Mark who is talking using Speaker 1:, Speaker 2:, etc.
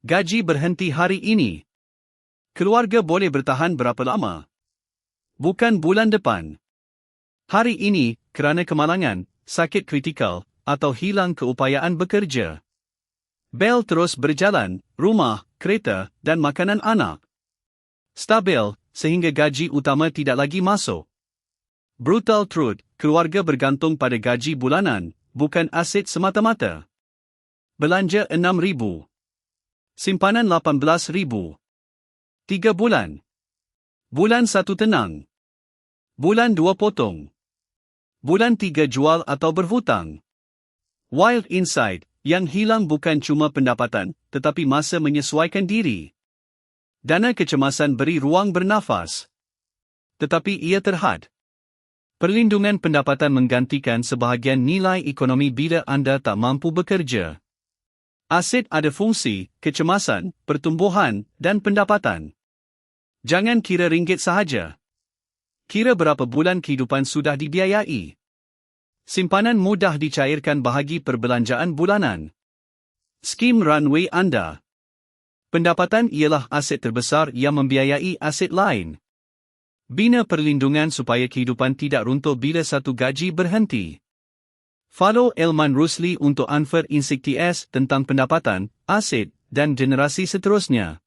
Speaker 1: Gaji berhenti hari ini. Keluarga boleh bertahan berapa lama? Bukan bulan depan. Hari ini, kerana kemalangan, sakit kritikal, atau hilang keupayaan bekerja. Bel terus berjalan, rumah, kereta, dan makanan anak. Stabil, sehingga gaji utama tidak lagi masuk. Brutal truth, keluarga bergantung pada gaji bulanan, bukan aset semata-mata. Belanja RM6,000. Simpanan RM18,000. 3 bulan. Bulan 1 tenang. Bulan 2 potong. Bulan 3 jual atau berhutang. Wild insight, yang hilang bukan cuma pendapatan, tetapi masa menyesuaikan diri. Dana kecemasan beri ruang bernafas. Tetapi ia terhad. Perlindungan pendapatan menggantikan sebahagian nilai ekonomi bila anda tak mampu bekerja. Aset ada fungsi, kecemasan, pertumbuhan, dan pendapatan. Jangan kira ringgit sahaja. Kira berapa bulan kehidupan sudah dibiayai. Simpanan mudah dicairkan bahagi perbelanjaan bulanan. Skim runway anda. Pendapatan ialah aset terbesar yang membiayai aset lain. Bina perlindungan supaya kehidupan tidak runtuh bila satu gaji berhenti. Follow Elman Rusli untuk Unfair Insights tentang pendapatan, aset, dan generasi seterusnya.